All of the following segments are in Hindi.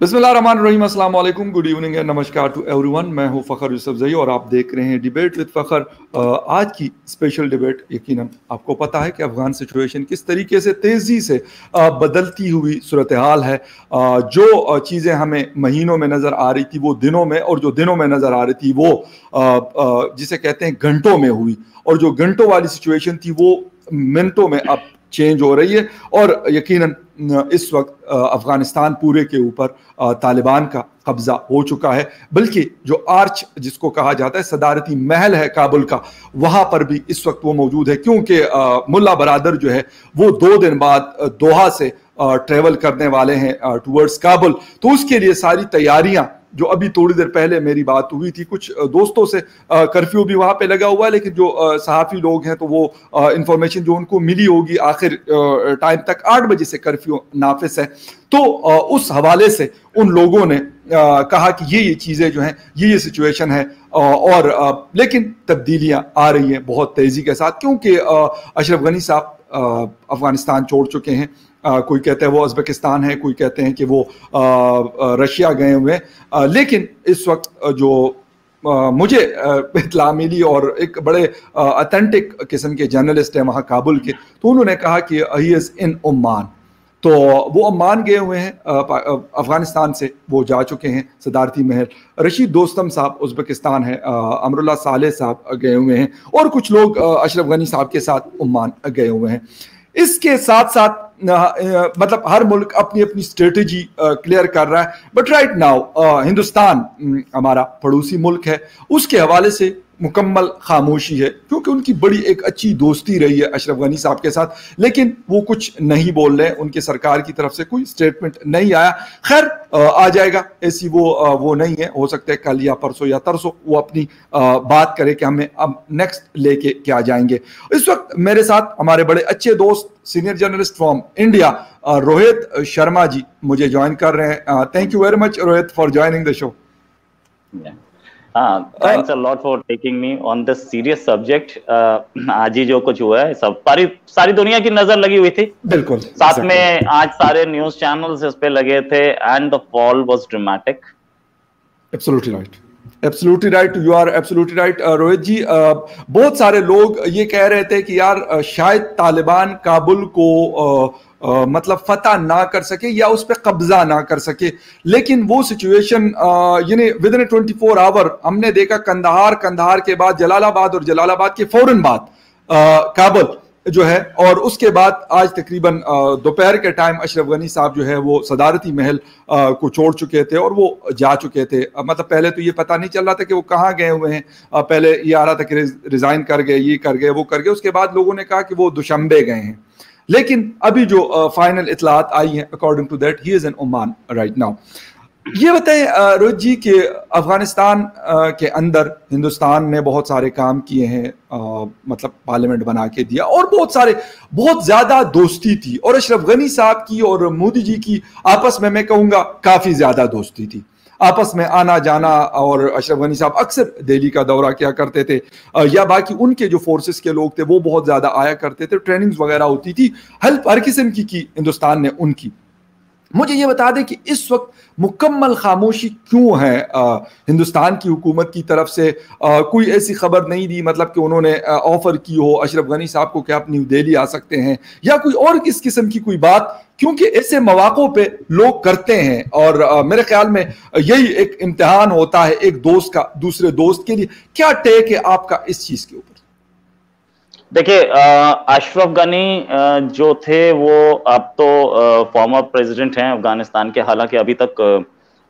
बिस्मिल्लाहिर्रहमानिर्रहीम, अस्सलाम वालेकुम, गुड इवनिंग एंड नमस्कार टू एवरीवन। मैं हूं फ़खर यूसुफजई और आप देख रहे हैं डिबेट विद फ़खर। आज की स्पेशल डिबेट यकीनन आपको पता है कि अफ़गान सिचुएशन किस तरीके से तेज़ी से बदलती हुई सूरत हाल है। जो चीज़ें हमें महीनों में नज़र आ रही थी वो दिनों में, और जो दिनों में नज़र आ रही थी वो जिसे कहते हैं घंटों में हुई, और जो घंटों वाली सिचुएशन थी वो मिनटों में अब चेंज हो रही है। और यकीनन इस वक्त अफगानिस्तान पूरे के ऊपर तालिबान का कब्जा हो चुका है, बल्कि जो आर्च जिसको कहा जाता है सदारती महल है काबुल का, वहां पर भी इस वक्त वो मौजूद है, क्योंकि मुल्ला बरादर जो है वो 2 दिन बाद दोहा से ट्रेवल करने वाले हैं टुवर्ड्स काबुल। तो उसके लिए सारी तैयारियां, जो अभी थोड़ी देर पहले मेरी बात हुई थी कुछ दोस्तों से, कर्फ्यू भी वहां पे लगा हुआ है, लेकिन जो सहाफ़ी लोग हैं तो वो इंफॉर्मेशन जो उनको मिली होगी आखिर टाइम तक 8 बजे से कर्फ्यू नाफिज है। तो उस हवाले से उन लोगों ने कहा कि ये चीज़ें जो हैं, ये सिचुएशन है, और लेकिन तब्दीलियां आ रही हैं बहुत तेज़ी के साथ, क्योंकि अशरफ गनी साहब अफगानिस्तान छोड़ चुके हैं। कोई कहते हैं वो उज़्बेकिस्तान है, कोई कहते हैं कि वो रशिया गए हुए हैं, लेकिन इस वक्त जो मुझे इत्तला मिली, और एक बड़े ऑथेंटिक किस्म के जर्नलिस्ट हैं वहाँ काबुल के, तो उन्होंने कहा कि ही इज़ इन ओमान। तो वो ओमान गए हुए हैं, अफगानिस्तान से वो जा चुके हैं सदारती महल। रशीद दोस्तम साहब उज़्बेकिस्तान है, अमरुल्लाह साले साहब गए हुए हैं, और कुछ लोग अशरफ गनी साहब के साथ ओमान गए हुए हैं। इसके साथ साथ मतलब हर मुल्क अपनी अपनी स्ट्रेटेजी क्लियर कर रहा है, बट राइट नाउ हिंदुस्तान हमारा पड़ोसी मुल्क है, उसके हवाले से मुकम्मल खामोशी है, क्योंकि उनकी बड़ी एक अच्छी दोस्ती रही है अशरफ गनी साहब के साथ, लेकिन वो कुछ नहीं बोल रहे हैं, उनके सरकार की तरफ से कोई स्टेटमेंट नहीं आया। खैर आ जाएगा, ऐसी वो नहीं है, हो सकता है कल या परसों या तरसों वो अपनी बात करे कि हमें अब नेक्स्ट लेके क्या जाएंगे। इस वक्त मेरे साथ हमारे बड़े अच्छे दोस्त senior journalist from India Rohit Sharma ji मुझे ज्वाइन कर रहे हैं। Thank you very much Rohit for joining the show. Thanks a lot for taking me on this serious subject. आज ही जो कुछ हुआ है सब सारी दुनिया की नजर लगी हुई थी, बिल्कुल साथ में आज सारे न्यूज चैनल्स इस पे लगे थे, and the fall was dramatic. Absolutely right, absolutely right, you are absolutely right Rohit ji. बहुत सारे लोग ये कह रहे थे कि यार शायद तालिबान काबुल को मतलब फतह ना कर सके या उस पर कब्जा ना कर सके, लेकिन वो सिचुएशन यानी विद इन 24 आवर हमने देखा, कंधार के बाद जलालाबाद, और जलालाबाद के फौरन बाद काबुल जो है, और उसके बाद आज तकरीबन दोपहर के टाइम अशरफ गनी साहब जो है वो सदारती महल को छोड़ चुके थे, और वो जा चुके थे। मतलब पहले तो ये पता नहीं चल रहा था कि वो कहाँ गए हुए हैं, पहले ये आ रहा था कि रिजाइन कर गए, ये कर गए, वो कर गए, उसके बाद लोगों ने कहा कि वो दुशंबे गए हैं, लेकिन अभी जो फाइनल इतलात आई हैं according to that he is in Oman right now. ये बताएं रोहित जी कि अफगानिस्तान के अंदर हिंदुस्तान ने बहुत सारे काम किए हैं, मतलब पार्लियामेंट बना के दिया, और बहुत ज्यादा दोस्ती थी, और अशरफ गनी साहब की और मोदी जी की आपस में मैं कहूंगा काफी ज्यादा दोस्ती थी, आपस में आना जाना, और अशरफ गनी साहब अक्सर दिल्ली का दौरा किया करते थे, या बाकी उनके जो फोर्सेस के लोग थे वो बहुत ज्यादा आया करते थे, ट्रेनिंग्स वगैरह होती थी, हेल्प हर किस्म की हिंदुस्तान ने उनकी। मुझे ये बता दें कि इस वक्त मुकम्मल खामोशी क्यों है हिंदुस्तान की हुकूमत की तरफ से? कोई ऐसी खबर नहीं दी, मतलब कि उन्होंने ऑफर की हो अशरफ गनी साहब को कि आप न्यू दिल्ली आ सकते हैं, या कोई और किस किस्म की कोई बात, क्योंकि ऐसे मौक़ों पे लोग करते हैं, और मेरे ख्याल में यही एक इम्तिहान होता है एक दोस्त का दूसरे दोस्त के लिए। क्या टेक है आपका इस चीज के ऊपर? देखिए, अशरफ गनी जो थे वो अब तो फॉर्मर प्रेसिडेंट हैं अफगानिस्तान के, हालांकि अभी तक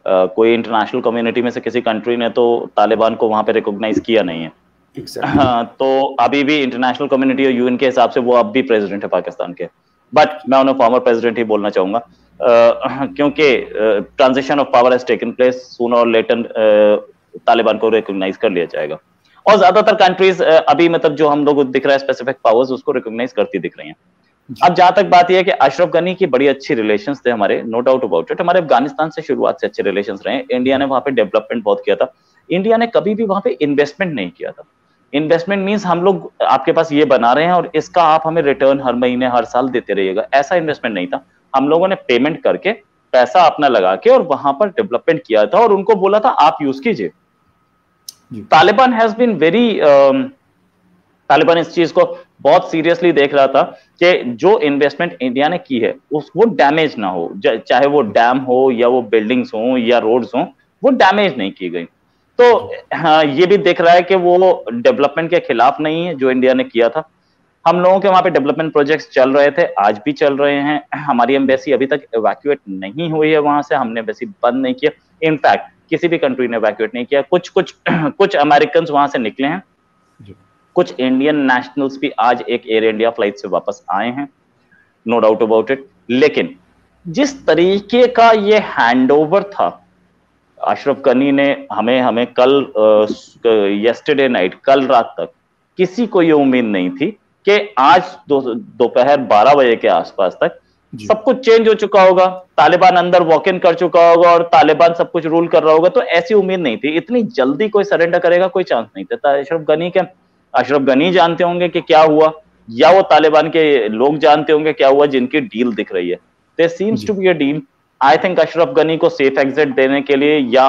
कोई इंटरनेशनल कम्युनिटी में से किसी कंट्री ने तो तालिबान को वहां पे रिकॉग्नाइज किया नहीं है। तो अभी भी इंटरनेशनल कम्युनिटी और यूएन के हिसाब से वो अब भी प्रेसिडेंट है पाकिस्तान के, बट मैं उन्हें फॉर्मर प्रेसिडेंट ही बोलना चाहूंगा, क्योंकि transition of power has taken place, sooner और लेटर तालिबान को रिकॉग्नाइज कर लिया जाएगा, और ज्यादातर कंट्रीज अभी मतलब जो हम लोग दिख रहा है स्पेसिफिक पावर्स उसको रिकॉग्नाइज करती दिख रही हैं। अब जहां तक बात यह है कि अशरफ गनी की बड़ी अच्छी रिलेशंस थे हमारे, नो डाउट अबाउट इट, हमारे अफगानिस्तान से शुरुआत से अच्छे रिलेशंस रहे। इंडिया ने वहां पे डेवलपमेंट बहुत किया था, इंडिया ने कभी भी वहां पे इन्वेस्टमेंट नहीं किया था। इन्वेस्टमेंट मींस हम लोग आपके पास ये बना रहे हैं और इसका आप हमें रिटर्न हर महीने हर साल देते रहिएगा, ऐसा इन्वेस्टमेंट नहीं था। हम लोगों ने पेमेंट करके पैसा अपना लगा के और वहां पर डेवलपमेंट किया था और उनको बोला था आप यूज कीजिए। Taliban has been very, Taliban इस चीज को बहुत सीरियसली देख रहा था कि जो इन्वेस्टमेंट इंडिया ने की है वो डैमेज ना हो, चाहे वो डैम हो या वो बिल्डिंग्स हो या रोड्स हो, वो डैमेज नहीं की गई। तो हाँ, ये भी देख रहा है कि वो डेवलपमेंट के खिलाफ नहीं है जो इंडिया ने किया था। हम लोगों के वहां पे डेवलपमेंट प्रोजेक्ट्स चल रहे थे, आज भी चल रहे हैं। हमारी एम्बेसी अभी तक इवैक्यूएट नहीं हुई है वहां से, हमने एम्बेसी बंद नहीं किया। इनफैक्ट किसी भी कंट्री ने इवैक्यूएट नहीं किया। कुछ कुछ कुछ अमेरिकन वहां से निकले हैं, कुछ इंडियन नेशनल्स भी आज एक एयर इंडिया फ्लाइट से वापस आए हैं, नो डाउट अबाउट इट। लेकिन जिस तरीके का ये हैंडओवर था अशरफ गनी ने, हमें कल यस्टरडे नाइट, कल रात तक किसी को ये उम्मीद नहीं थी कि आज दोपहर 12 बजे के आसपास तक सब कुछ चेंज हो चुका होगा, तालिबान अंदर वॉक इन कर चुका होगा और तालिबान सब कुछ रूल कर रहा होगा। तो ऐसी उम्मीद नहीं थी, इतनी जल्दी कोई सरेंडर करेगा कोई चांस नहीं था। अशरफ गनी जानते होंगे कि क्या हुआ, या वो तालिबान के लोग जानते होंगे क्या हुआ जिनकी डील दिख रही है। There seems to be a deal. I think Ashraf Ghani को सेफ एग्जिट देने के लिए या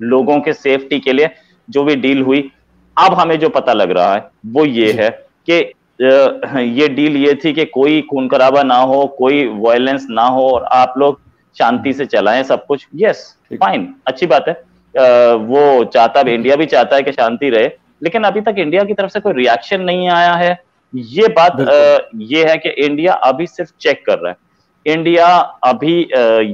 लोगों के सेफ्टी के लिए जो भी डील हुई, अब हमें जो पता लग रहा है वो ये है कि ये डील ये थी कि कोई खून खराबा ना हो, कोई वायलेंस ना हो और आप लोग शांति से चलाएं सब कुछ। यस, फाइन, अच्छी बात है। वो चाहता, इंडिया भी चाहता है कि शांति रहे, लेकिन अभी तक इंडिया की तरफ से कोई रिएक्शन नहीं आया है। ये बात ये है कि इंडिया अभी सिर्फ चेक कर रहा है। इंडिया अभी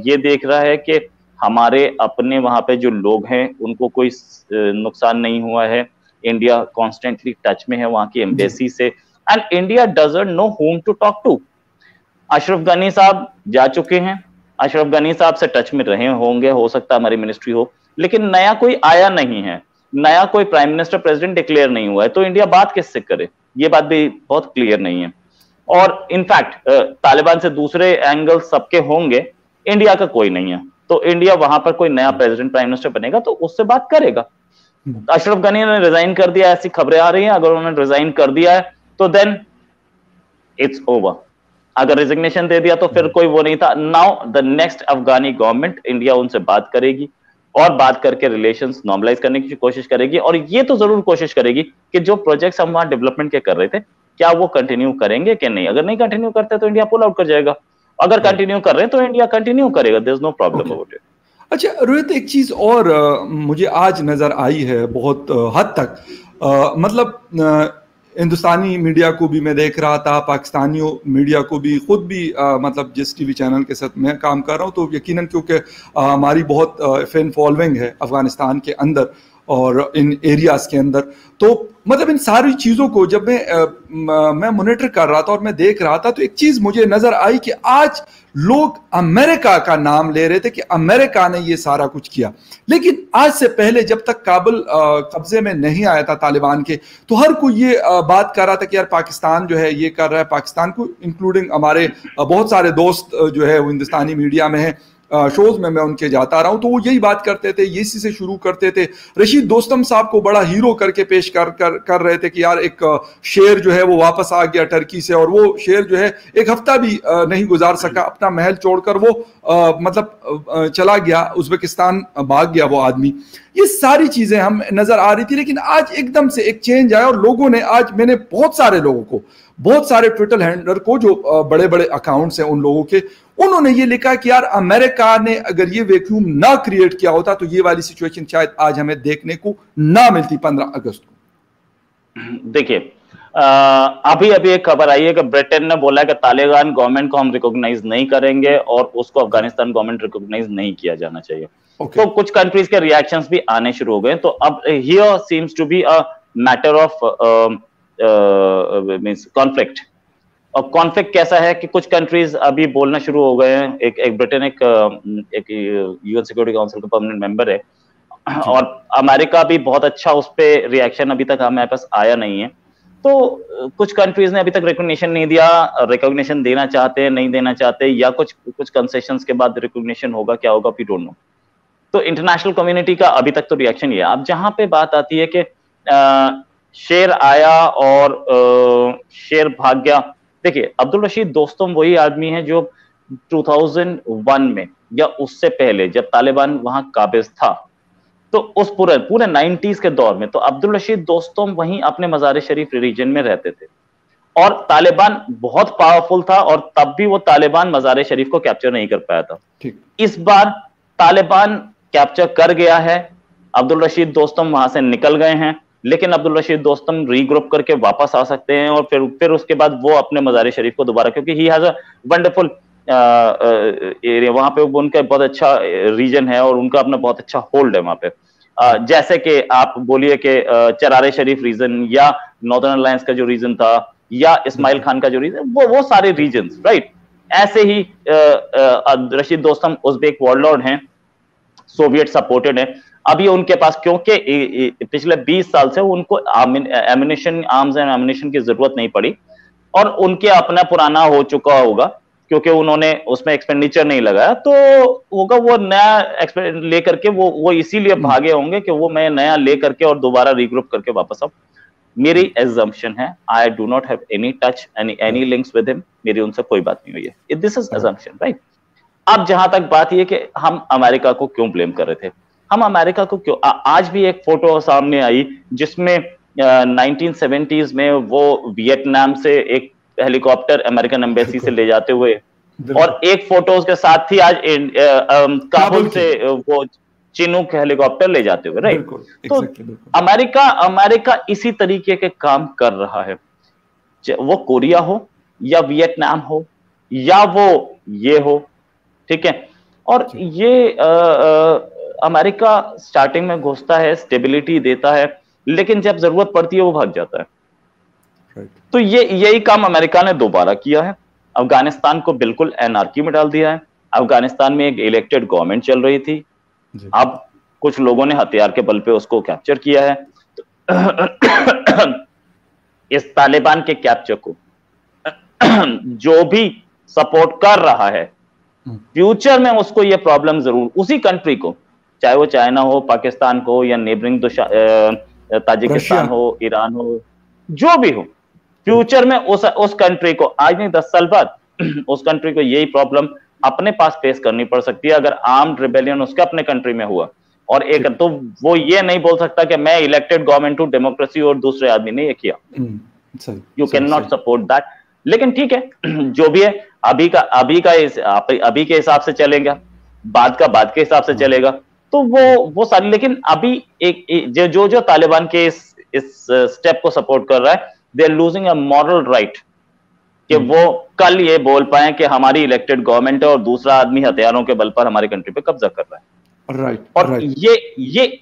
ये देख रहा है कि हमारे अपने वहां पे जो लोग हैं उनको कोई नुकसान नहीं हुआ है। इंडिया कॉन्स्टेंटली टच में है वहां की एम्बेसी से, and India doesn't know whom to talk to. Ashraf Ghani sahab जा चुके हैं, अशरफ गनी साहब से टच में रहे होंगे, हो सकता है हमारी मिनिस्ट्री हो, लेकिन नया कोई आया नहीं है, नया कोई प्राइम मिनिस्टर प्रेसिडेंट डिक्लेयर नहीं हुआ है। तो इंडिया बात किससे करे, ये बात भी बहुत क्लियर नहीं है। और इनफैक्ट तालिबान से दूसरे एंगल सबके होंगे, इंडिया का कोई नहीं है। तो इंडिया वहां पर कोई नया प्रेसिडेंट प्राइम मिनिस्टर बनेगा तो उससे बात करेगा। अशरफ गनी ने रिजाइन कर दिया, ऐसी खबरें आ रही हैं। अगर उन्होंने रिजाइन कर दिया है तो देन इट्स ओवर। अगर रेजिग्नेशन दे दिया तो फिर कोई वो नहीं था। Now the next Afghani government, India उनसे बात करेगी और बात करके रिलेशंस नॉर्मलाइज करने की कोशिश करेगी, और ये तो जरूर कोशिश करेगी कि जो प्रोजेक्ट्स हम वहां डेवलपमेंट के कर रहे थे क्या वो कंटिन्यू करेंगे कि नहीं। अगर नहीं कंटिन्यू करते तो इंडिया पुल आउट कर जाएगा, अगर कंटिन्यू कर रहे हैं तो इंडिया कंटिन्यू करेगा। There is no problem about it. अच्छा रोहित, एक चीज और मुझे आज नजर आई है बहुत हद तक, मतलब हिंदुस्तानी मीडिया को भी मैं देख रहा था, पाकिस्तानियों मीडिया को भी, खुद भी मतलब जिस टीवी चैनल के साथ मैं काम कर रहा हूँ, तो यकीनन क्योंकि हमारी बहुत फैन फॉलोइंग है अफगानिस्तान के अंदर और इन एरियाज के अंदर, तो मतलब इन सारी चीज़ों को जब मैं मॉनिटर कर रहा था और मैं देख रहा था, तो एक चीज़ मुझे नज़र आई कि आज लोग अमेरिका का नाम ले रहे थे कि अमेरिका ने ये सारा कुछ किया। लेकिन आज से पहले जब तक काबुल कब्जे में नहीं आया था तालिबान के, तो हर कोई ये बात कर रहा था कि यार पाकिस्तान जो है ये कर रहा है। पाकिस्तान को इंक्लूडिंग हमारे बहुत सारे दोस्त जो है वो हिंदुस्तानी मीडिया में है, शोज में मैं उनके जाता रहा हूं, तो वो यही बात करते थे, इसी से शुरू करते थे। रशीद दोस्तम साहब को बड़ा हीरो करके पेश कर रहे थे कि यार एक शेर जो है वो वापस आ गया टर्की से, और वो शेर जो है एक हफ्ता भी नहीं गुजार सका, अपना महल छोड़कर वो मतलब चला गया, उज्बेकिस्तान भाग गया वो आदमी। ये सारी चीजें हम नजर आ रही थी, लेकिन आज एकदम से एक चेंज आया और लोगों ने, आज मैंने बहुत सारे लोगों को, बहुत सारे ट्विटर हैंडलर को जो बड़े बड़े अकाउंट्स हैं उन लोगों के, उन्होंने ये लिखा कि यार अमेरिका ने अगर ये वैक्यूम ना क्रिएट किया होता तो ये वाली सिचुएशन शायद आज हमें देखने को ना मिलती 15 अगस्त को। देखिए अभी एक खबर आई है कि ब्रिटेन ने बोला है कि तालिबान गवर्नमेंट को हम रिकॉग्नाइज नहीं करेंगे और उसको अफगानिस्तान गवर्नमेंट रिकॉग्नाइज नहीं किया जाना चाहिए। तो कुछ कंट्रीज के रिएक्शंस भी आने शुरू हो गए। तो अब here seems to be a matter of means conflict. और कॉन्फ्लिक्ट कैसा है कि कुछ कंट्रीज अभी बोलना शुरू हो गए हैं। एक ब्रिटेन एक यूएन सिक्योरिटी काउंसिल का परमानेंट मेंबर है, और अमेरिका भी बहुत अच्छा, उस पर रिएक्शन अभी तक हमारे पास आया नहीं है। तो कुछ कंट्रीज ने अभी तक रिकॉग्निशन नहीं दिया, रिकॉग्निशन देना चाहते हैं, नहीं देना चाहते, या कुछ कंसेशंस के बाद रिकॉग्निशन होगा, क्या होगा वी डोंट नो। तो इंटरनेशनल कम्युनिटी का अभी तक तो रिएक्शन ये है। अब जहां पे बात आती है कि शेर आया और शेर भाग गया, देखिए अब्दुल रशीद दोस्तम वही आदमी है जो 2001 में या उससे पहले जब तालिबान वहां काबिज था, तो उस पूरे 90s के दौर में तो अब्दुल रशीद दोस्तम वहीं अपने मज़ार शरीफ रीजन में रहते थे और तालिबान बहुत पावरफुल था और तब भी वो तालिबान मज़ार शरीफ को कैप्चर नहीं कर पाया था। इस बार तालिबान कैप्चर कर गया है, अब्दुल रशीद दोस्तम वहां से निकल गए हैं, लेकिन अब्दुल रशीद दोस्तम रीग्रुप करके वापस आ सकते हैं और फिर उसके बाद वो अपने मज़ार शरीफ को दोबारा, क्योंकि he has a wonderful area, वहां पे उनका बहुत अच्छा रीजन है और उनका अपना बहुत अच्छा होल्ड है वहां पे। जैसे कि आप बोलिए कि चरारे शरीफ रीजन या नॉर्दर्न अलायंस का जो रीजन था या इस्माइल खान का जो रीजन, वो सारे रीजन, राइट। ऐसे ही रशीद दोस्तम उज़्बेक वॉरलॉर्ड हैं, सोवियत सपोर्टेड है। अभी उनके पास क्योंकि पिछले 20 साल से उनको एम्युनिशन, आर्म्स एंड एम्युनिशन की जरूरत नहीं पड़ी और उनके अपना पुराना हो चुका होगा क्योंकि उन्होंने उसमें एक्सपेंडिचर नहीं लगाया, तो होगा वो नया लेकर के वो इसीलिए भागे होंगे कि वो मैं नया लेकर के और दोबारा रीग्रुप करके वापस आऊं। मेरी एजम्पशन है, I do not have any touch any links with him, मेरी उनसे कोई बात नहीं हुई है। This is assumption, right. अब जहां तक बात यह कि हम अमेरिका को क्यों ब्लेम कर रहे थे, हम अमेरिका को क्यों, आज भी एक फोटो सामने आई जिसमें 1970s में वो वियतनाम से एक हेलीकॉप्टर अमेरिकन एम्बेसी से ले जाते हुए, और एक फोटो के साथ ही आज काबुल से वो चिनूक हेलीकॉप्टर ले जाते हुए, राइट। तो अमेरिका इसी तरीके के काम कर रहा है, वो कोरिया हो या वियतनाम हो या वो ये हो, ठीक है। और ये अमेरिका स्टार्टिंग में घुसता है, स्टेबिलिटी देता है, लेकिन जब जरूरत पड़ती है वो भाग जाता है। तो यही काम अमेरिका ने दोबारा किया है, अफगानिस्तान को बिल्कुल एनार्की में डाल दिया है। अफगानिस्तान में एक इलेक्टेड गवर्नमेंट चल रही थी, अब कुछ लोगों ने हथियार के बल पे उसको कैप्चर किया है। तो इस तालिबान के कैप्चर को जो भी सपोर्ट कर रहा है, फ्यूचर में उसको ये प्रॉब्लम जरूर, उसी कंट्री को, चाहे वो चाइना हो, पाकिस्तान को या नेबरिंग ताजिकिस्तान हो, ईरान हो, जो भी हो, फ्यूचर में उस कंट्री को, आज नहीं 10 साल बाद उस कंट्री को यही प्रॉब्लम अपने पास फेस करनी पड़ सकती है अगर आर्म्ड रिबेलियन उसके अपने कंट्री में हुआ। और एक तो वो ये नहीं बोल सकता कि मैं इलेक्टेड गवर्नमेंट हूं, डेमोक्रेसी, और दूसरे आदमी ने ये किया। You can not support that. लेकिन ठीक है, जो भी है, अभी के हिसाब से चलेगा, बाद के हिसाब से चलेगा, तो वो सारी। लेकिन अभी एक जो तालिबान के इस स्टेप को सपोर्ट कर रहा है, they are losing a moral right कि वो कल ये बोल पाए कि हमारी इलेक्टेड गवर्नमेंट है और दूसरा आदमी हथियारों के बल पर हमारी कंट्री पे कब्जा कर रहा है, राइट। और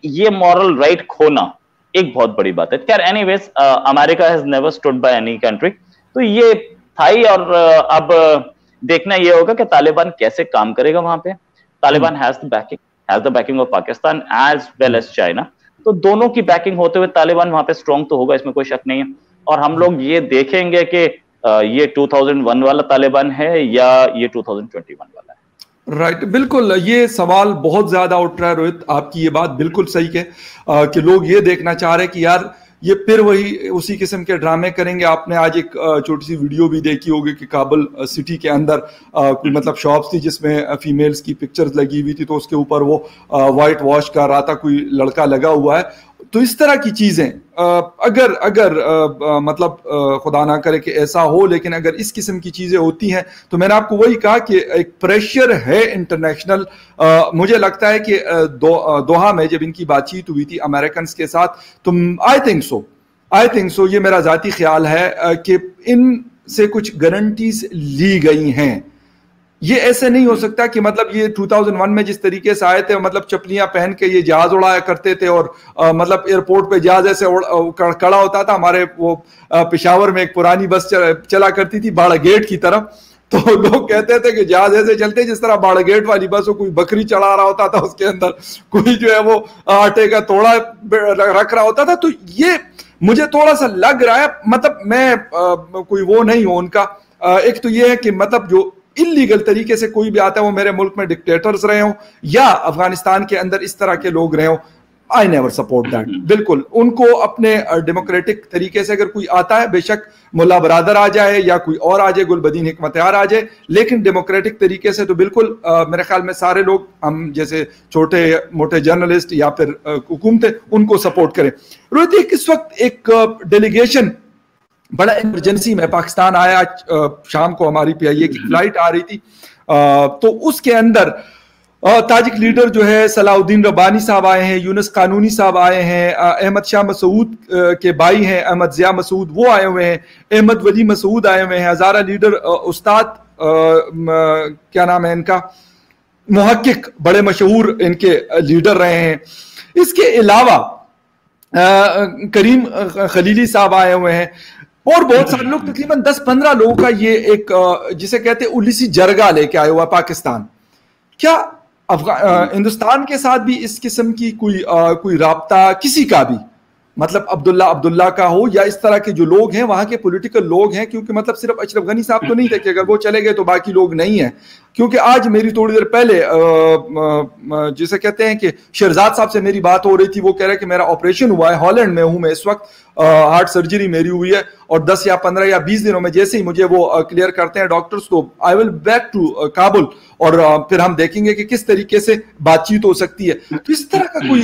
ये मॉरल राइट खोना एक बहुत बड़ी बात है। खैर anyways, America has never stood by any country, तो ये था ही। और अब देखना ये होगा कि तालिबान कैसे काम करेगा वहां पे। Taliban has the backing of Pakistan as well as China, तो दोनों की बैकिंग होते हुए तालिबान वहां पे स्ट्रॉन्ग तो होगा, इसमें कोई शक नहीं है। और हम लोग ये देखेंगे कि ये 2001 वाला तालिबान है या ये 2021 वाला है। राइट, बिल्कुल। ये सवाल बहुत ज्यादा उठ रहा है रोहित, आपकी ये बात बिल्कुल सही है कि लोग ये देखना चाह रहे हैं कि यार ये फिर वही उसी किस्म के ड्रामे करेंगे। आपने आज एक छोटी सी वीडियो भी देखी होगी कि काबुल सिटी के अंदर कोई मतलब शॉप्स थी जिसमें फीमेल्स की पिक्चर्स लगी हुई थी, तो उसके ऊपर वो वाइट वॉश कर रहा था, कोई लड़का लगा हुआ है। तो इस तरह की चीजें अगर मतलब खुदा ना करे कि ऐसा हो, लेकिन अगर इस किस्म की चीजें होती हैं तो मैंने आपको वही कहा कि एक प्रेशर है इंटरनेशनल। मुझे लगता है कि दोहा में जब इनकी बातचीत हुई थी अमेरिकन के साथ, तो आई थिंक सो ये मेरा जाती ख्याल है कि इनसे कुछ गारंटीज ली गई हैं। ये ऐसे नहीं हो सकता कि मतलब ये 2001 में जिस तरीके से आए थे, मतलब चपलियां पहन के ये जहाज उड़ाया करते थे और मतलब एयरपोर्ट पे जहाज ऐसे खड़ा होता था। हमारे वो पेशावर में एक पुरानी बस चला करती थी बाड़ा गेट की तरफ, तो लोग कहते थे कि जहाज ऐसे चलते जिस तरह बाड़ा गेट वाली बस हो, कोई बकरी चढ़ा रहा होता था उसके अंदर, कोई जो है वो आटे का तोड़ा रख रहा होता था। तो ये मुझे थोड़ा सा लग रहा है, मतलब मैं कोई वो नहीं हूं उनका। एक तो ये है कि मतलब जो इलीगल तरीके से कोई भी आता है, वो मेरे मुल्क में डिक्टेटर्स रहे हो या अफगानिस्तान के अंदर इस तरह के लोग रहे हो, आई नेवर सपोर्ट दैट। बिल्कुल, उनको अपने डेमोक्रेटिक तरीके से अगर कोई आता है, बेशक मुल्ला बरादर आ जाए या कोई और आ जाए, गुलबदीन हिकमतयार आ जाए, लेकिन डेमोक्रेटिक तरीके से तो बिल्कुल मेरे ख्याल में सारे लोग, हम जैसे छोटे मोटे जर्नलिस्ट या फिर हुकूमतें, उनको सपोर्ट करें। रोहित, इस वक्त एक डेलीगेशन बड़ा इमरजेंसी में पाकिस्तान आया, शाम को हमारी PIA की फ्लाइट आ रही थी, तो उसके अंदर ताजिक लीडर जो है सलाउद्दीन रब्बानी साहब आए हैं, यूनुस कानूनी साहब आए हैं, अहमद शाह मसूद के भाई हैं अहमद ज़िया मसूद, वो आए हुए हैं, अहमद वली मसूद आए हुए हैं, हज़ारा लीडर उस्ताद क्या नाम है इनका, मुहक्किक, बड़े मशहूर इनके लीडर रहे हैं। इसके अलावा करीम खलीली साहब आए हुए हैं और बहुत सारे लोग, तकरीबन 10-15 लोगों का ये एक जिसे कहते हैं उलिसी जरगा लेके आया हुआ पाकिस्तान। क्या हिंदुस्तान के साथ भी इस किस्म की कोई राब्ता किसी का भी, मतलब अब्दुल्ला का हो या इस तरह के जो लोग हैं वहां के पॉलिटिकल लोग हैं, क्योंकि मतलब सिर्फ अशरफ गनी साहब तो नहीं थे कि अगर वो चले गए तो बाकी लोग नहीं हैं, क्योंकि आज मेरी थोड़ी देर पहले जिसे कहते हैं कि शहजाद साहब से मेरी बात हो रही थी, वो कह रहे हैं कि मेरा ऑपरेशन हुआ है, हॉलैंड में हूं मैं इस वक्त, हार्ट सर्जरी मेरी हुई है और 10 या 15 या 20 दिनों में जैसे ही मुझे वो क्लियर करते हैं डॉक्टर्स, तो I will back to Kabul और फिर हम देखेंगे कि किस तरीके से बातचीत हो सकती है। तो इस तरह का कोई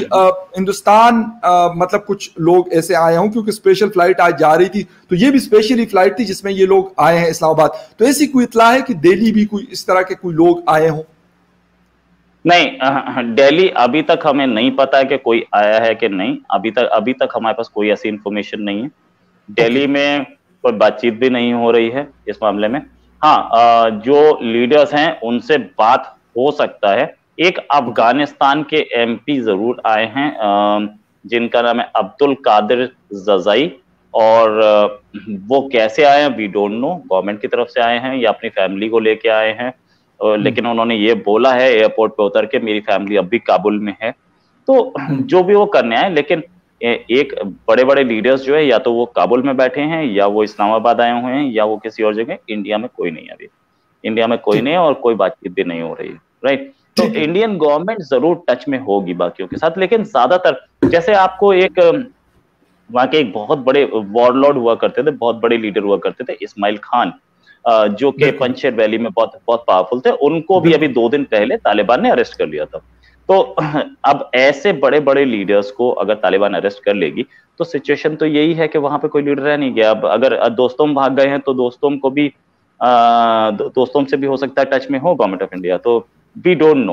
हिंदुस्तान मतलब कुछ लोग ऐसे आए हों, क्योंकि स्पेशल फ्लाइट आज जा रही थी, तो ये भी स्पेशली फ्लाइट थी जिसमें ये लोग आए हैं इस्लामाबाद, तो ऐसी कोई इत्ला है कि दिल्ली भी कोई इस तरह के कोई लोग आए हों? नहीं, दिल्ली अभी तक हमें नहीं पता है कि कोई आया है कि नहीं, अभी तक हमारे पास कोई ऐसी इंफॉर्मेशन नहीं है। दिल्ली में कोई बातचीत भी नहीं हो रही है इस मामले में। हाँ, जो लीडर्स हैं उनसे बात हो सकता है। एक अफगानिस्तान के MP जरूर आए हैं जिनका नाम है अब्दुल कादिर जजाई, और वो कैसे आए हैं वी डोंट नो, गवर्नमेंट की तरफ से आए हैं या अपनी फैमिली को लेके आए हैं, लेकिन उन्होंने ये बोला है एयरपोर्ट पे उतर के मेरी फैमिली अब भी काबुल में है। तो जो भी वो करने आए, लेकिन एक बड़े बड़े लीडर्स जो है या तो वो काबुल में बैठे हैं या वो इस्लामाबाद आए हुए हैं या वो किसी और जगह। इंडिया में कोई नहीं है अभी, इंडिया में कोई नहीं है और कोई बातचीत भी नहीं हो रही है, राइट। तो इंडियन गवर्नमेंट जरूर टच में होगी बाकियों के साथ, लेकिन ज्यादातर जैसे आपको एक वहां के एक बहुत बड़े वॉरलॉर्ड हुआ करते थे, बहुत बड़े लीडर हुआ करते थे, इस्माइल खान, जो कि पंजशेर वैली में बहुत बहुत पावरफुल थे, उनको भी अभी 2 दिन पहले तालिबान ने अरेस्ट कर लिया था। तो अब ऐसे बड़े बड़े लीडर्स को अगर तालिबान अरेस्ट कर लेगी तो सिचुएशन तो यही है कि वहां पे कोई लीडर रह नहीं गया। अब अगर दोस्तों भाग गए हैं तो दोस्तों को भी दोस्तों से भी हो सकता है टच में हो गवर्नमेंट ऑफ इंडिया, तो वी डोंट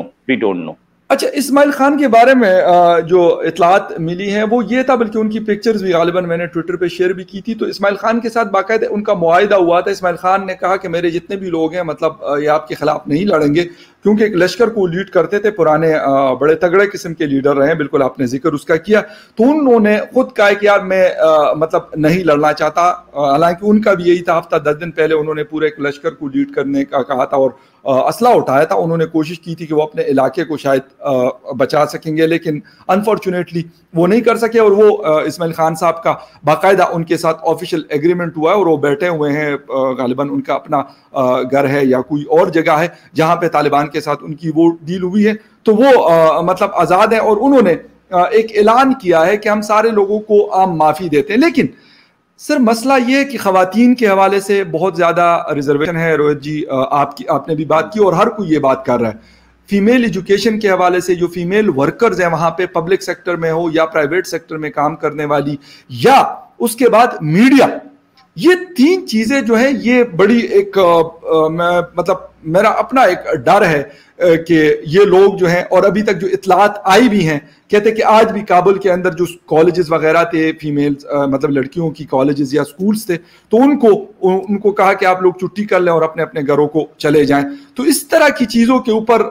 नो। अच्छा, इस्माइल खान के बारे में जो इतलात मिली हैं वो ये था, बल्कि उनकी पिक्चर्स भी गालिबन मैंने ट्विटर पे शेयर भी की थी, तो इस्माइल खान के साथ बाकायदा उनका मुआहिदा हुआ था। इस्माइल खान ने कहा कि मेरे जितने भी लोग हैं, मतलब ये आपके खिलाफ नहीं लड़ेंगे, क्योंकि एक लश्कर को लीड करते थे, पुराने बड़े तगड़े किस्म के लीडर रहे, बिल्कुल आपने जिक्र उसका किया। तो उन्होंने खुद कहा कि यार मैं मतलब नहीं लड़ना चाहता, हालांकि उनका भी यही था। हफ्ता 10 दिन पहले उन्होंने पूरे एक लश्कर को लीड करने का कहा था और असला उठाया था। उन्होंने कोशिश की थी कि वो अपने इलाके को शायद बचा सकेंगे, लेकिन अनफॉर्चुनेटली वो नहीं कर सके। और वो इस्माइल खान साहब का बाकायदा उनके साथ ऑफिशियल एग्रीमेंट हुआ है और वो बैठे हुए हैं, गालिबन उनका अपना घर है या कोई और जगह है जहां पे तालिबान के साथ उनकी वो डील हुई है, तो वो मतलब आज़ाद है। और उन्होंने एक ऐलान किया है कि हम सारे लोगों को आम माफ़ी देते हैं। लेकिन सर मसला ये है कि ख़वातीन के हवाले से बहुत ज़्यादा रिजर्वेशन है। रोहित जी, आपने भी बात की और हर कोई ये बात कर रहा है। फीमेल एजुकेशन के हवाले से जो फीमेल वर्कर्स हैं वहाँ पे, पब्लिक सेक्टर में हो या प्राइवेट सेक्टर में काम करने वाली, या उसके बाद मीडिया, ये 3 चीज़ें जो है ये बड़ी एक मतलब मेरा अपना एक डर है कि ये लोग जो हैं, और अभी तक जो इतलात आई भी हैं, कहते कि आज भी काबुल के अंदर जो कॉलेजेस वगैरह थे, फीमेल मतलब लड़कियों की कॉलेजेस या स्कूल्स थे, तो उनको कहा कि आप लोग छुट्टी कर लें और अपने अपने घरों को चले जाएं। तो इस तरह की चीज़ों के ऊपर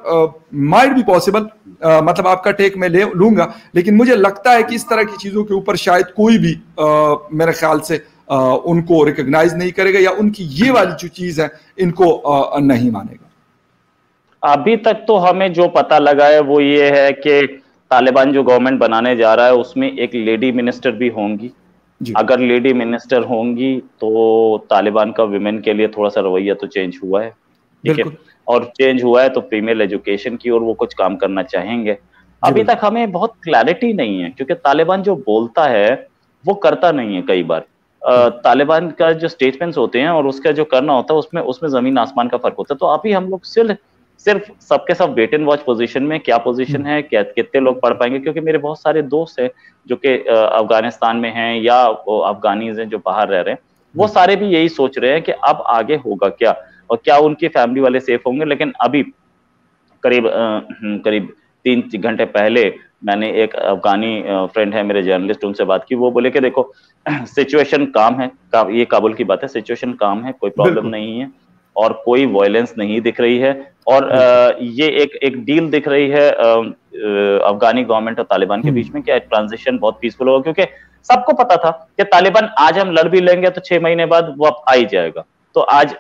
माइट बी पॉसिबल, मतलब आपका टेक मैं ले लूँगा, लेकिन मुझे लगता है कि इस तरह की चीज़ों के ऊपर शायद कोई भी मेरे ख्याल से उनको रिकॉग्नाइज नहीं करेगा या उनकी ये वाली जो चीज़ है इनको नहीं मानेगा। अभी तक तो हमें जो पता लगा है वो ये है कि तालिबान जो गवर्नमेंट बनाने जा रहा है उसमें एक लेडी मिनिस्टर भी होंगी। अगर लेडी मिनिस्टर होंगी तो तालिबान का विमेन के लिए थोड़ा सा रवैया तो चेंज हुआ है, ठीक है, और चेंज हुआ है तो फीमेल एजुकेशन की ओर वो कुछ काम करना चाहेंगे। अभी तक हमें बहुत क्लैरिटी नहीं है, क्योंकि तालिबान जो बोलता है वो करता नहीं है कई बार। तालिबान का जो स्टेटमेंट्स होते हैं और उसका जो करना होता है उसमें उसमें जमीन आसमान का फर्क होता है। तो अभी हम लोग सिर्फ सिर्फ सबके सब वेट एंड वॉच पोजीशन में, क्या पोजीशन है, क्या कितने लोग पढ़ पाएंगे, क्योंकि मेरे बहुत सारे दोस्त हैं जो कि अफगानिस्तान में हैं या अफगानीज हैं जो बाहर रह रहे हैं, वो सारे भी यही सोच रहे हैं कि अब आगे होगा क्या और क्या उनकी फैमिली वाले सेफ होंगे। लेकिन अभी करीब करीब 3 घंटे पहले मैंने एक अफगानी फ्रेंड है मेरे जर्नलिस्ट, उनसे बात की। वो बोले कि देखो सिचुएशन काम है, ये काबुल की बात है, सिचुएशन काम है, कोई प्रॉब्लम नहीं है और कोई वायलेंस नहीं दिख रही है। और ये एक डील दिख रही है अफगानी गवर्नमेंट और तालिबान के बीच में कि ट्रांजिशन बहुत पीसफुल होगा, क्योंकि सबको पता था कि तालिबान आज हम लड़ भी लेंगे तो 6 महीने बाद वो आ ही जाएगा। तो आज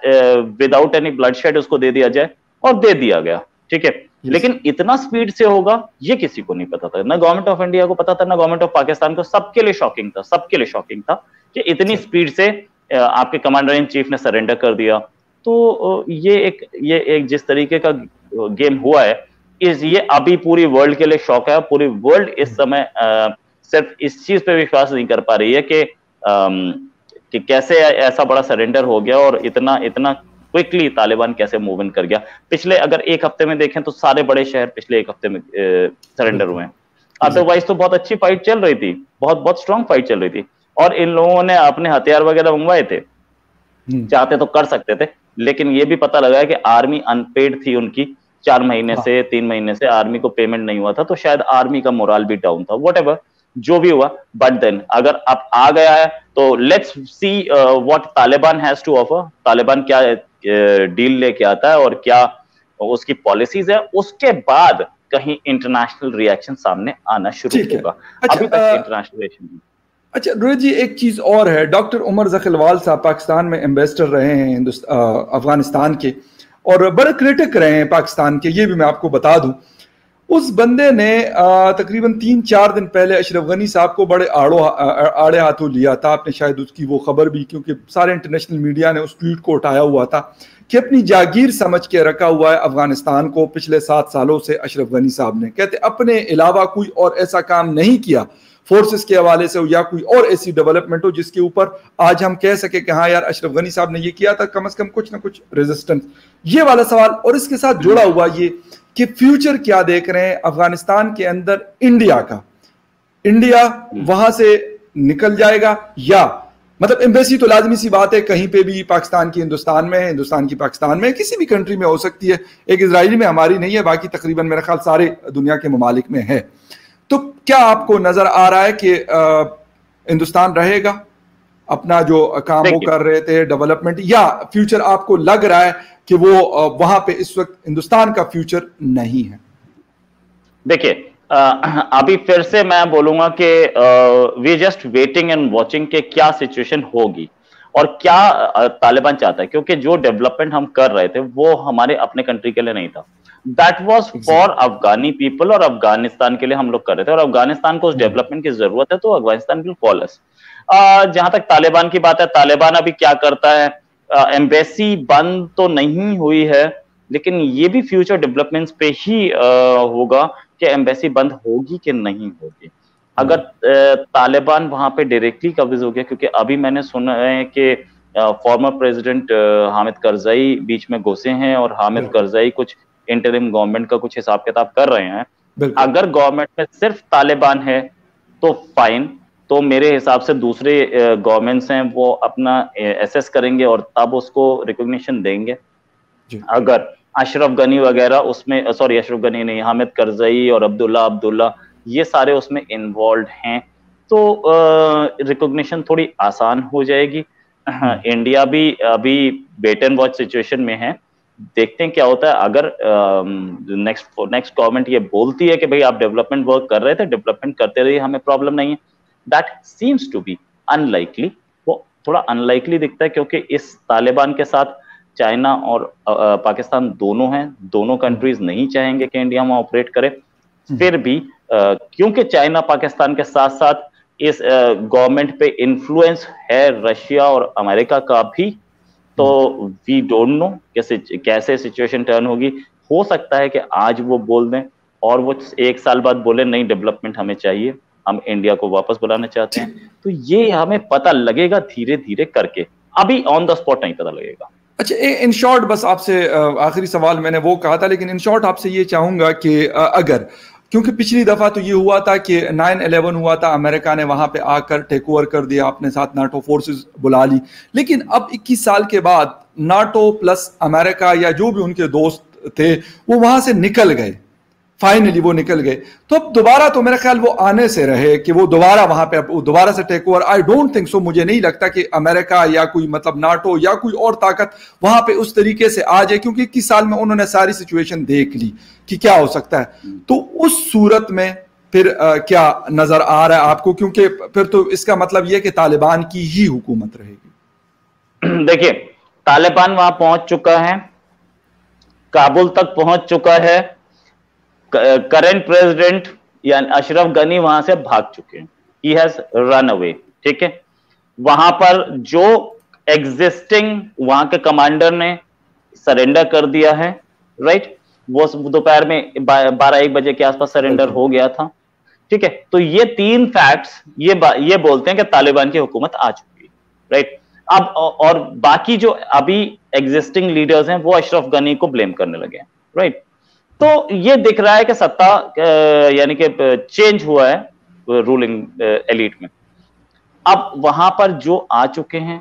विदाउट एनी ब्लडशेड उसको दे दिया जाए, और दे दिया गया, ठीक है। लेकिन इतना स्पीड से होगा ये किसी को नहीं पता था, ना गवर्नमेंट ऑफ इंडिया को पता था, ना गवर्नमेंट ऑफ पाकिस्तान को। सबके लिए शॉकिंग था, सबके लिए शॉकिंग था कि इतनी स्पीड से आपके कमांडर इन चीफ ने सरेंडर कर दिया। तो ये एक जिस तरीके का गेम हुआ है, ये अभी पूरी वर्ल्ड के लिए शॉक है। पूरी वर्ल्ड इस समय सिर्फ इस चीज पे विश्वास नहीं कर पा रही है कि कैसे ऐसा बड़ा सरेंडर हो गया और इतना इतना क्विकली तालिबान कैसे मूव इन कर गया। पिछले अगर एक हफ्ते में देखें तो सारे बड़े शहर पिछले एक हफ्ते में सरेंडर हुए हैं। अदरवाइज तो बहुत अच्छी फाइट चल रही थी, बहुत बहुत स्ट्रांग फाइट चल रही थी, और इन लोगों ने अपने हथियार वगैरह मंगवाए थे, चाहते तो कर सकते थे। लेकिन ये भी पता लगा है कि आर्मी अनपेड थी उनकी, 4 महीने से 3 महीने से आर्मी को पेमेंट नहीं हुआ था, तो शायद आर्मी का मोरल भी डाउन था। व्हाटएवर जो भी हुआ, बट देन अगर अब आ गया है तो let's see what Taliban has to offer. Taliban क्या डील लेके आता है और क्या उसकी पॉलिसीज है, उसके बाद कहीं इंटरनेशनल रिएक्शन सामने आना शुरू होगा। अभी तक इंटरनेशनल रिएक्शन। अच्छा रोहित जी, एक चीज और है, डॉक्टर उमर जखलवाल साहब पाकिस्तान में एम्बेसडर रहे हैं अफगानिस्तान के, और बड़े क्रिटिक रहे हैं पाकिस्तान के, ये भी मैं आपको बता दूं। उस बंदे ने तकरीबन 3-4 दिन पहले अशरफ गनी साहब को बड़े आड़े हाथों लिया था। आपने शायद उसकी वो खबर भी, क्योंकि सारे इंटरनेशनल मीडिया ने उस ट्वीट को उठाया हुआ था कि अपनी जागीर समझ के रखा हुआ है अफगानिस्तान को पिछले 7 सालों से अशरफ गनी साहब ने। कहते अपने अलावा कोई और ऐसा काम नहीं किया फोर्सेस के हवाले से या कोई और ऐसी डेवलपमेंट हो जिसके ऊपर आज हम कह सके कि हाँ यार अशरफ गनी साहब ने ये किया था, कम से कम कुछ ना कुछ रेजिस्टेंस। ये वाला सवाल, और इसके साथ जुड़ा हुआ ये कि फ्यूचर क्या देख रहे हैं अफगानिस्तान के अंदर इंडिया का? इंडिया वहां से निकल जाएगा, या मतलब एम्बेसी तो लाजमी सी बात है कहीं पे भी, पाकिस्तान की हिंदुस्तान में है, हिंदुस्तान की पाकिस्तान में, किसी भी कंट्री में हो सकती है, एक इजराइली में हमारी नहीं है, बाकी तकरीबन मेरा ख्याल सारे दुनिया के ममालिक में है। तो क्या आपको नजर आ रहा है कि हिंदुस्तान रहेगा अपना जो काम वो कर रहे थे डेवलपमेंट, या फ्यूचर आपको लग रहा है कि वो वहां पे इस वक्त हिंदुस्तान का फ्यूचर नहीं है? देखिए अभी फिर से मैं बोलूंगा कि we just waiting and watching के क्या सिचुएशन होगी और क्या तालिबान चाहता है, क्योंकि जो डेवलपमेंट हम कर रहे थे वो हमारे अपने कंट्री के लिए नहीं था, that was for Afghani people, और अफगानिस्तान के लिए हम लोग कर रहे थे, और अफगानिस्तान को उस डेवलपमेंट की जरूरत है, तो अफगानिस्तान विल कॉल अस। जहां तक तालिबान की बात है, तालिबान अभी क्या करता है, एम्बेसी बंद तो नहीं हुई है, लेकिन ये भी फ्यूचर डेवलपमेंट्स पे ही होगा कि एम्बेसी बंद होगी कि नहीं होगी। अगर तालिबान वहां पे डायरेक्टली कब्जा हो गया, क्योंकि अभी मैंने सुना है कि फॉर्मर प्रेसिडेंट हामिद करजाई बीच में घुसे हैं, और हामिद करजाई कुछ इंटरिम गवर्नमेंट का कुछ हिसाब किताब कर रहे हैं। अगर गवर्नमेंट में सिर्फ तालिबान है तो फाइन, तो मेरे हिसाब से दूसरे गवर्नमेंट्स हैं वो अपना एसेस करेंगे और तब उसको रिकॉग्निशन देंगे। अगर अशरफ गनी वगैरह उसमें, सॉरी अशरफ गनी नहीं, हामिद करजई और अब्दुल्ला ये सारे उसमें इन्वॉल्व हैं, तो रिकॉग्निशन थोड़ी आसान हो जाएगी। इंडिया भी अभी वेट एंड वॉच सिचुएशन में है, देखते हैं क्या होता है। अगर नेक्स्ट गवर्नमेंट ये बोलती है कि भाई आप डेवलपमेंट वर्क कर रहे थे, डेवलपमेंट करते रहिए, हमें प्रॉब्लम नहीं है, that seems to be unlikely. वो थोड़ा अनलाइकली दिखता है, क्योंकि इस तालिबान के साथ चाइना और पाकिस्तान दोनों हैं, दोनों कंट्रीज नहीं चाहेंगे कि इंडिया में ऑपरेट करे। फिर भी क्योंकि चाइना पाकिस्तान के साथ साथ इस गवर्नमेंट पे इन्फ्लुएंस है रशिया और अमेरिका का भी, तो वी डोंट नो कैसे सिचुएशन टर्न होगी। हो सकता है कि आज वो बोल दें और वो 1 साल बाद बोले नहीं डेवलपमेंट हमें चाहिए, हम इंडिया को वापस बुलाना चाहते हैं, तो ये हमें पता लगेगा धीरे धीरे करके, अभी ऑन द स्पॉट नहीं पता लगेगा। अच्छा, इन शॉर्ट बस आपसे आखिरी सवाल मैंने वो कहा था, लेकिन इन शॉर्ट आपसे ये चाहूंगा कि अगर, क्योंकि पिछली दफा तो ये हुआ था कि 9/11 हुआ था, अमेरिका ने वहां पे आकर टेक ओवर कर दिया, अपने साथ नाटो फोर्सेस बुला ली, लेकिन अब 21 साल के बाद नाटो प्लस अमेरिका या जो भी उनके दोस्त थे वो वहां से निकल गए, फाइनली वो निकल गए। तो अब दोबारा तो मेरा ख्याल वो आने से रहे कि वो दोबारा वहां पे दोबारा से take over, I don't think so, मुझे नहीं लगता कि अमेरिका या कोई मतलब नाटो या कोई और ताकत वहां पे उस तरीके से आ जाए, क्योंकि 21 साल में उन्होंने सारी सिचुएशन देख ली कि क्या हो सकता है। तो उस सूरत में फिर क्या नजर आ रहा है आपको, क्योंकि फिर तो इसका मतलब यह कि तालिबान की ही हुकूमत रहेगी। देखिए, तालिबान वहां पहुंच चुका है, काबुल तक पहुंच चुका है, करंट प्रेसिडेंट यानी अशरफ गनी वहां से भाग चुके हैं, ही हैज रन अवे, ठीक है। वहां पर जो एग्जिस्टिंग वहां के कमांडर ने सरेंडर कर दिया है, राइट, वो दोपहर में 12-1 बजे के आसपास सरेंडर हो गया था, ठीक है। तो ये 3 फैक्ट्स ये बोलते हैं कि तालिबान की हुकूमत आ चुकी है, राइट। अब और बाकी जो अभी एग्जिस्टिंग लीडर्स हैं वो अशरफ गनी को ब्लेम करने लगे हैं, राइट। तो ये दिख रहा है कि सत्ता यानी कि चेंज हुआ है रूलिंग एलीट में। अब वहां पर जो आ चुके हैं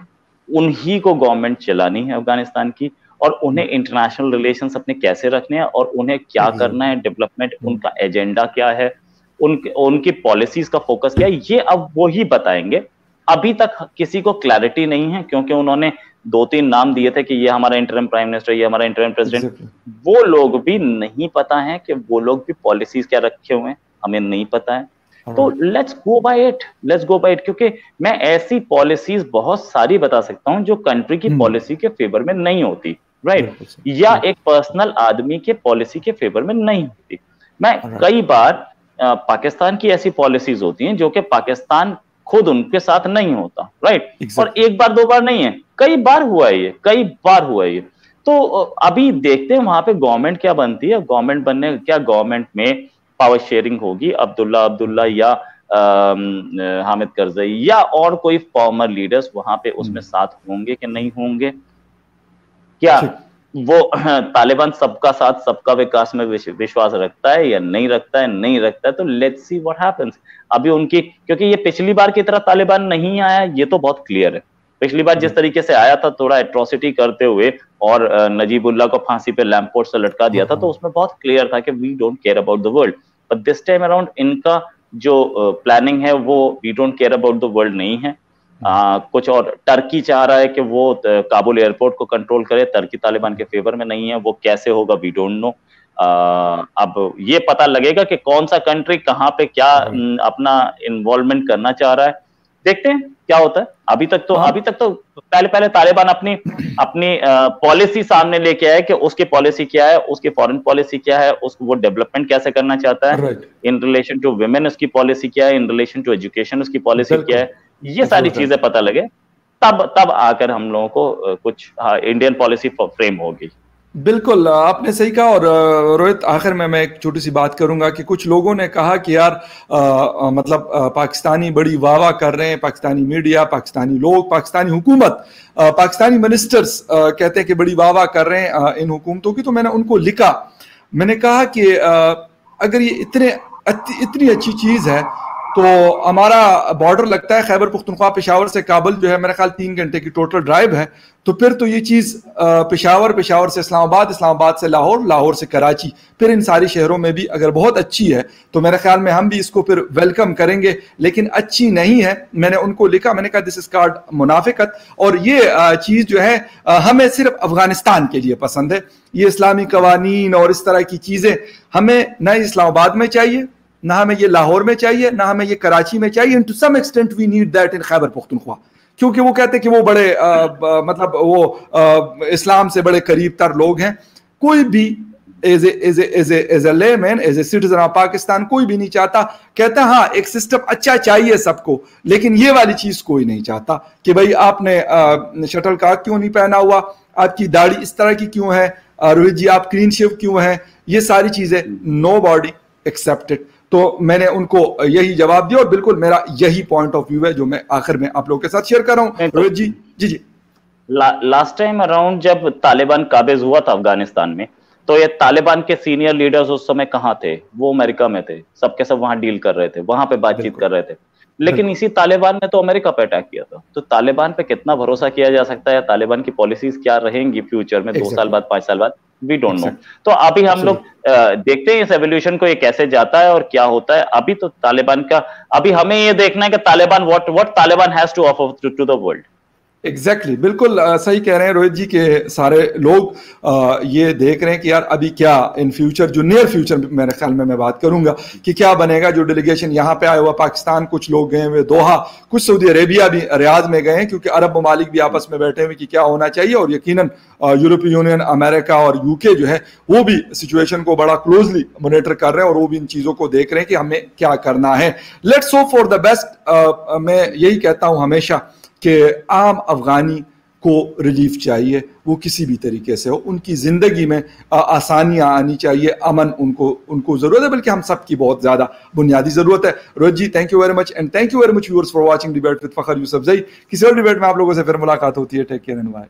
उन्हीं को गवर्नमेंट चलानी है अफगानिस्तान की, और उन्हें इंटरनेशनल रिलेशंस अपने कैसे रखने हैं और उन्हें क्या करना है, डेवलपमेंट, उनका एजेंडा क्या है, उनकी पॉलिसीज का फोकस क्या है, ये अब वो ही बताएंगे। अभी तक किसी को क्लैरिटी नहीं है, क्योंकि उन्होंने 2-3 नाम दिए थे कि ये हमारा इंटरिम प्राइम मिनिस्टर, ये हमारा इंटरिम प्रेसिडेंट, वो लोग भी नहीं पता है कि वो लोग भी पॉलिसीज क्या रखे हुए हैं, हमें नहीं पता है। तो लेट्स गो बाय इट, क्योंकि मैं ऐसी पॉलिसीज बहुत सारी बता सकता हूं जो कंट्री की पॉलिसी के फेवर में नहीं होती, राइट, या एक पर्सनल आदमी के पॉलिसी के फेवर में नहीं होती। मैं कई बार पाकिस्तान की ऐसी पॉलिसीज होती हैं जो कि पाकिस्तान खुद उनके साथ नहीं होता, राइट, और 1 बार 2 बार नहीं है, कई बार हुआ है ये। तो अभी देखते हैं वहां पे गवर्नमेंट क्या बनती है, गवर्नमेंट बनने क्या गवर्नमेंट में पावर शेयरिंग होगी, अब्दुल्ला या हामिद करजई या और कोई फॉर्मर लीडर्स वहां पे उसमें साथ होंगे कि नहीं होंगे, क्या वो तालिबान सबका साथ सबका विकास में विश्वास रखता है या नहीं रखता है, तो लेट्स सी व्हाट हैपेंस। अभी उनकी, क्योंकि ये पिछली बार की तरह तालिबान नहीं आया, ये तो बहुत क्लियर है। पिछली बार जिस तरीके से आया था थोड़ा एट्रोसिटी करते हुए और नजीबुल्लाह को फांसी पे लैंप पोस्ट से लटका दिया था, तो उसमें बहुत क्लियर था कि we don't care about the world, but this time around इनका जो प्लानिंग है वो we don't care about the world नहीं है। कुछ और टर्की चाह रहा है कि वो काबुल एयरपोर्ट को कंट्रोल करे, टर्की तालिबान के फेवर में नहीं है, वो कैसे होगा वी डोंट नो। अब ये पता लगेगा कि कौन सा कंट्री कहां पे क्या अपना इन्वॉल्वमेंट करना चाह रहा है, देखते हैं क्या होता है। अभी तक तो पहले तालिबान अपनी पॉलिसी सामने लेके आए कि उसकी पॉलिसी क्या है, उसकी फॉरेन पॉलिसी क्या है, उसको वो डेवलपमेंट कैसे करना चाहता है, इन रिलेशन टू विमेन उसकी पॉलिसी क्या है, इन रिलेशन टू एजुकेशन उसकी पॉलिसी क्या है, ये सारी चीजें पता लगे तब आकर हम लोगों को कुछ इंडियन पॉलिसी फ्रेम होगी। बिल्कुल, आपने सही कहा। और रोहित, आखिर में मैं एक छोटी सी बात करूंगा कि कुछ लोगों ने कहा कि यार मतलब पाकिस्तानी बड़ी वाह कर रहे हैं, पाकिस्तानी मीडिया, पाकिस्तानी लोग, पाकिस्तानी हुकूमत, पाकिस्तानी मिनिस्टर्स कहते हैं कि बड़ी वाह कर रहे हैं इन हुकूमतों की। तो मैंने उनको लिखा, मैंने कहा कि अगर ये इतनी अच्छी चीज है तो हमारा बॉर्डर लगता है खैबर पुख्तनख्वा पेशावर से काबुल जो है मेरा ख्याल 3 घंटे की टोटल ड्राइव है, तो फिर तो ये चीज़ पेशावर से इस्लामाबाद से लाहौर से कराची, फिर इन सारी शहरों में भी अगर बहुत अच्छी है तो मेरे ख्याल में हम भी इसको फिर वेलकम करेंगे, लेकिन अच्छी नहीं है। मैंने उनको लिखा, मैंने कहा दिस इज कॉल्ड मुनाफिकत, और ये चीज़ जो है हमें सिर्फ अफगानिस्तान के लिए पसंद है। ये इस्लामी कवानीन और इस तरह की चीज़ें हमें न इस्लामाबाद में चाहिए, ना हमें ये लाहौर में चाहिए, ना हमें ये कराची में चाहिए। And to some extent we need that in Khyber Pakhtunkhwa, क्योंकि वो कहते हैं कि वो बड़े मतलब वो इस्लाम से बड़े करीब तर लोग हैं। कोई भी as a layman, as a citizen of Pakistan कोई भी नहीं चाहता, कहता हाँ एक सिस्टम अच्छा चाहिए सबको, लेकिन ये वाली चीज कोई नहीं चाहता कि भाई आपने शटल कॉक क्यों नहीं पहना हुआ, आपकी दाढ़ी इस तरह की क्यों है, रोहित जी आप क्लीन शेव क्यों है, ये सारी चीजें नो बॉडी एक्सेप्ट इट। तो मैंने उनको यही जवाब दिया और बिल्कुल मेरा यही पॉइंट ऑफ व्यू है जो मैं आखिर में आप लोगों के साथ शेयर कर रहा हूं। रोहित जी जी जी लास्ट टाइम अराउंड जब तालिबान काबिज हुआ था अफगानिस्तान में, तो ये तालिबान के सीनियर लीडर्स उस समय कहाँ थे? वो अमेरिका में थे, सबके सब वहां डील कर रहे थे, वहां पे बातचीत कर रहे थे। लेकिन इसी तालिबान ने तो अमेरिका पे अटैक किया था। तो तालिबान पे कितना भरोसा किया जा सकता है? तालिबान की पॉलिसीज क्या रहेंगी फ्यूचर में, 2 साल बाद, 5 साल बाद? We don't know. तो अभी हम लोग देखते हैं इस एवोल्यूशन को, ये कैसे जाता है और क्या होता है। अभी तो तालिबान का, अभी हमें ये देखना है कि Taliban what Taliban has to offer to the world. Exactly बिल्कुल सही कह रहे हैं रोहित जी के सारे लोग ये देख रहे हैं कि यार अभी क्या इन फ्यूचर, जो नियर फ्यूचर मेरे ख्याल में मैं बात करूंगा कि क्या बनेगा। जो डेलीगेशन यहाँ पे आया हुआ पाकिस्तान, कुछ लोग गए हुए दोहा, कुछ सऊदी अरेबिया भी रियाद में गए हैं, क्योंकि अरब ममालिक भी आपस में बैठे हुए कि क्या होना चाहिए। और यकीनन यूरोपीय यूनियन, अमेरिका और यूके जो है वो भी सिचुएशन को बड़ा क्लोजली मॉनिटर कर रहे हैं और वो भी इन चीजों को देख रहे हैं कि हमें क्या करना है। Let's hope for the best. मैं यही कहता हूं हमेशा कि आम अफगानी को रिलीफ चाहिए, वो किसी भी तरीके से हो, उनकी जिंदगी में आसानियां आनी चाहिए, अमन उनको जरूरत है, बल्कि हम सब की बहुत ज्यादा बुनियादी जरूरत है। Rohit ji thank you very much, and thank you very much viewers for watching debate with Fakhar Yousafzai. किसी और डिबेट में आप लोगों से फिर मुलाकात होती है। Take care and bye.